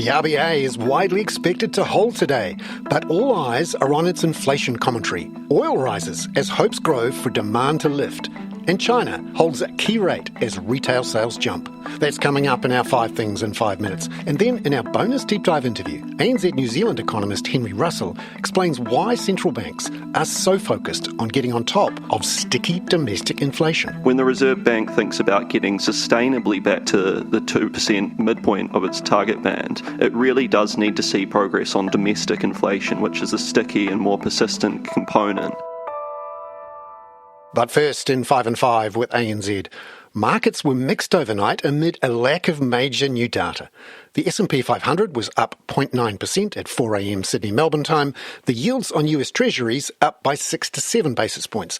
The RBA is widely expected to hold today, but all eyes are on its inflation commentary. Oil rises as hopes grow for demand to lift, and China holds a key rate as retail sales jump. That's coming up in our 5 Things in 5 Minutes. And then in our bonus deep dive interview, ANZ New Zealand economist Henry Russell explains why central banks are so focused on getting on top of sticky domestic inflation. When the Reserve Bank thinks about getting sustainably back to the 2% midpoint of its target band, it really does need to see progress on domestic inflation, which is a sticky and more persistent component. But first, in 5 and 5 with ANZ, markets were mixed overnight amid a lack of major new data. The S&P 500 was up 0.9% at 4 a.m. Sydney-Melbourne time. The yields on US Treasuries up by 6 to 7 basis points,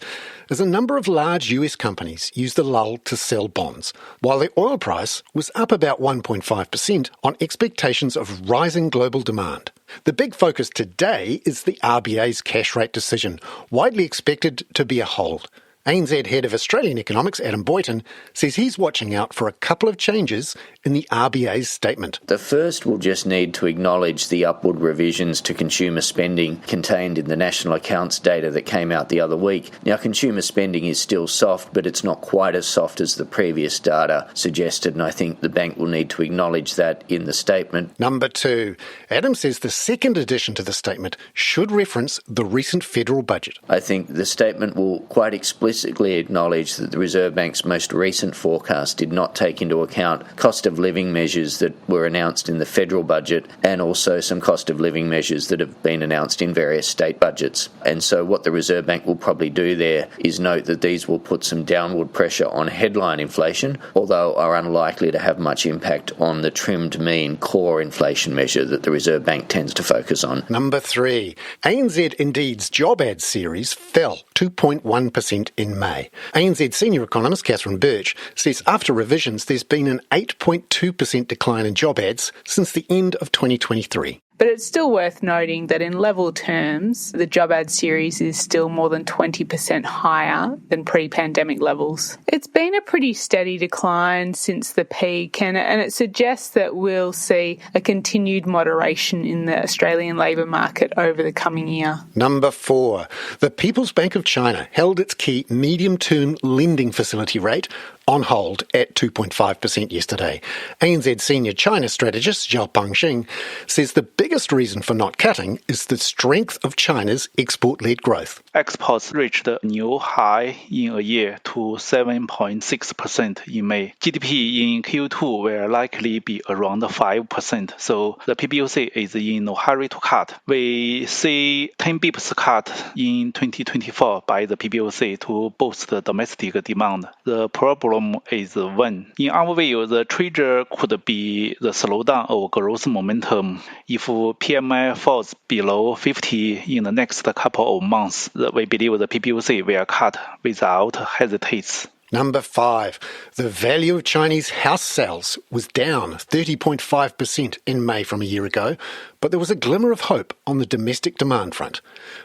as a number of large US companies used the lull to sell bonds, while the oil price was up about 1.5% on expectations of rising global demand. The big focus today is the RBA's cash rate decision, widely expected to be a hold. ANZ Head of Australian Economics, Adam Boyton, says he's watching out for a couple of changes in the RBA's statement. The first will just need to acknowledge the upward revisions to consumer spending contained in the national accounts data that came out the other week. Now, consumer spending is still soft, but it's not quite as soft as the previous data suggested, and I think the bank will need to acknowledge that in the statement. Number 2, Adam says the second addition to the statement should reference the recent federal budget. I think the statement will quite explicitly acknowledge that the Reserve Bank's most recent forecast did not take into account cost of living measures that were announced in the federal budget and also some cost of living measures that have been announced in various state budgets. And so what the Reserve Bank will probably do there is note that these will put some downward pressure on headline inflation, although are unlikely to have much impact on the trimmed mean core inflation measure that the Reserve Bank tends to focus on. Number 3, ANZ Indeed's job ad series fell 2.1% in May. ANZ senior economist Catherine Birch says after revisions there's been an 8.2% decline in job ads since the end of 2023. But it's still worth noting that in level terms, the job ad series is still more than 20% higher than pre-pandemic levels. It's been a pretty steady decline since the peak, and it suggests that we'll see a continued moderation in the Australian labour market over the coming year. Number 4, the People's Bank of China held its key medium-term lending facility rate on hold at 2.5% yesterday. ANZ senior China strategist Zhao Pengxing says the biggest reason for not cutting is the strength of China's export-led growth. Exports reached a new high in a year to 7.6% in May. GDP in Q2 will likely be around 5%, so the PBOC is in no hurry to cut. We see 10 bips cut in 2024 by the PBOC to boost the domestic demand. The problem is when. In our view, the trigger could be the slowdown of growth momentum. If PMI falls below 50 in the next couple of months, we believe the PBOC will cut without hesitates. Number 5, the value of Chinese house sales was down 30.5% in May from a year ago, but there was a glimmer of hope on the domestic demand front.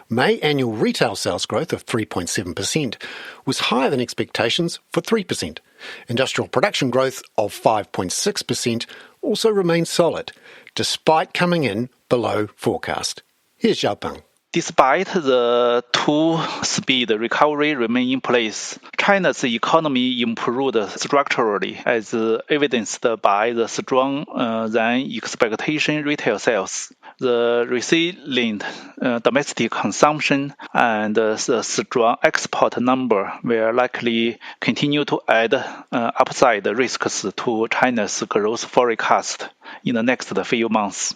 May annual retail sales growth of 3.7% was higher than expectations for 3%. Industrial production growth of 5.6% also remained solid, despite coming in below forecast. Here's Zhao Peng. Despite the two-speed recovery remain in place, China's economy improved structurally, as evidenced by the strong than expectation retail sales, the resilient domestic consumption, and the strong export number will likely continue to add upside risks to China's growth forecast in the next few months.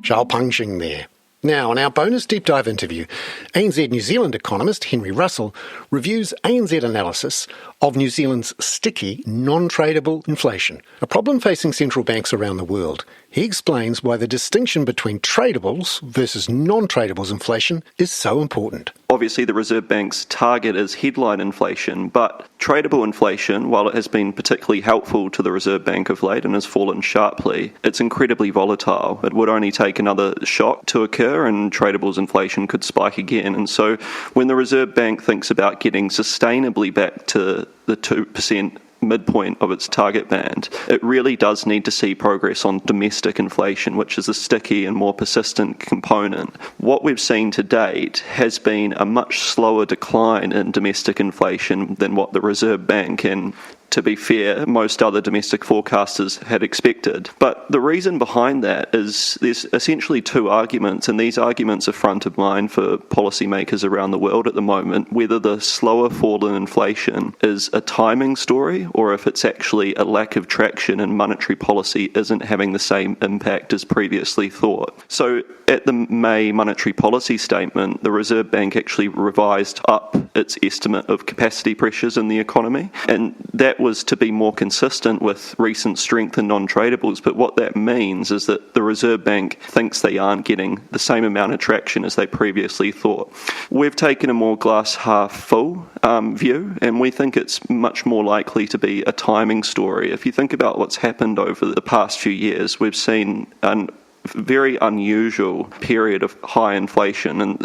Zhao Pengxing there. Now, in our bonus deep dive interview, ANZ New Zealand economist Henry Russell reviews ANZ analysis of New Zealand's sticky, non-tradable inflation, a problem facing central banks around the world. He explains why the distinction between tradables versus non-tradables inflation is so important. Obviously, the Reserve Bank's target is headline inflation, but tradable inflation, while it has been particularly helpful to the Reserve Bank of late and has fallen sharply, it's incredibly volatile. It would only take another shock to occur and tradables inflation could spike again. And so when the Reserve Bank thinks about getting sustainably back to the 2% midpoint of its target band, it really does need to see progress on domestic inflation, which is a sticky and more persistent component. What we've seen to date has been a much slower decline in domestic inflation than what the Reserve Bank and, to be fair, most other domestic forecasters had expected. But the reason behind that is there's essentially two arguments, and these arguments are front of mind for policymakers around the world at the moment, whether the slower fall in inflation is a timing story or if it's actually a lack of traction in monetary policy isn't having the same impact as previously thought. So at the May monetary policy statement, the Reserve Bank actually revised up its estimate of capacity pressures in the economy, and that was to be more consistent with recent strength in non-tradables. But what that means is that the Reserve Bank thinks they aren't getting the same amount of traction as they previously thought. We've taken a more glass half full view, and we think it's much more likely to be a timing story. If you think about what's happened over the past few years, we've seen an very unusual period of high inflation, and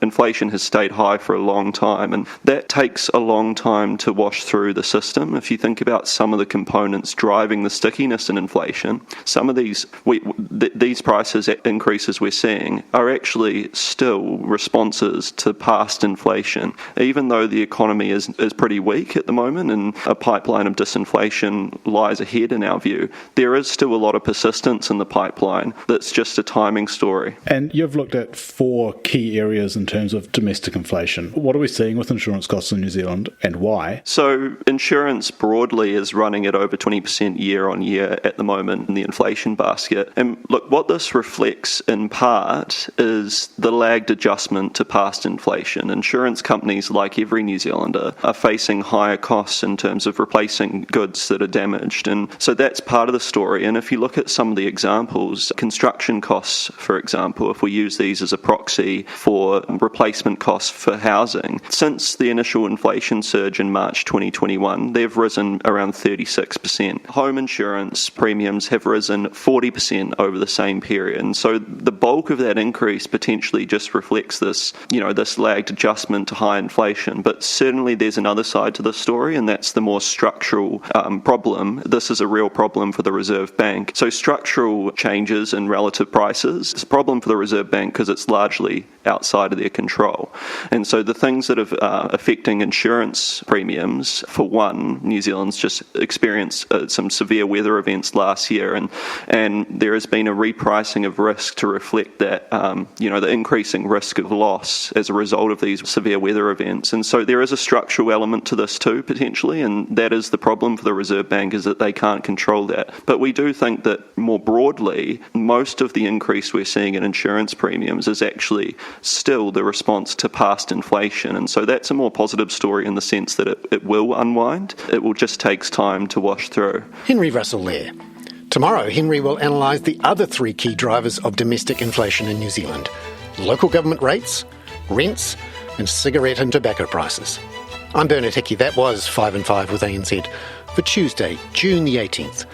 inflation has stayed high for a long time, and that takes a long time to wash through the system. If you think about some of the components driving the stickiness in inflation, some of these prices increases we're seeing are actually still responses to past inflation. Even though the economy is pretty weak at the moment and a pipeline of disinflation lies ahead in our view, there is still a lot of persistence in the pipeline. That's just a timing story. And you've looked at 4 key areas in terms of domestic inflation. What are we seeing with insurance costs in New Zealand and why? So insurance broadly is running at over 20% year on year at the moment in the inflation basket. And look, what this reflects in part is the lagged adjustment to past inflation. Insurance companies, like every New Zealander, are facing higher costs in terms of replacing goods that are damaged. And so that's part of the story. And if you look at some of the examples, construction costs, for example, if we use these as a proxy for replacement costs for housing, since the initial inflation surge in March 2021, they've risen around 36%. Home insurance premiums have risen 40% over the same period. And so the bulk of that increase potentially just reflects this lagged adjustment to high inflation. But certainly there's another side to this story, and that's the more structural problem. This is a real problem for the Reserve Bank. So structural changes in relative prices is a problem for the Reserve Bank because it's largely outside of their control. And so the things that are affecting insurance premiums, for one, New Zealand's just experienced some severe weather events last year, and there has been a repricing of risk to reflect that, the increasing risk of loss as a result of these severe weather events. And so there is a structural element to this too, potentially, and that is the problem for the Reserve Bank, is that they can't control that. But we do think that more broadly, most of the increase we're seeing in insurance premiums is actually still the response to past inflation. And so that's a more positive story in the sense that it will unwind. It will just take time to wash through. Henry Russell there. Tomorrow, Henry will analyse the other 3 key drivers of domestic inflation in New Zealand: local government rates, rents, and cigarette and tobacco prices. I'm Bernard Hickey. That was 5 and 5 with ANZ for Tuesday, June the 18th.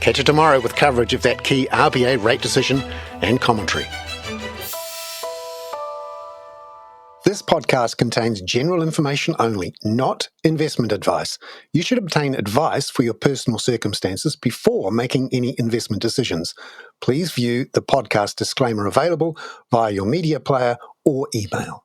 Catch you tomorrow with coverage of that key RBA rate decision and commentary. This podcast contains general information only, not investment advice. You should obtain advice for your personal circumstances before making any investment decisions. Please view the podcast disclaimer available via your media player or email.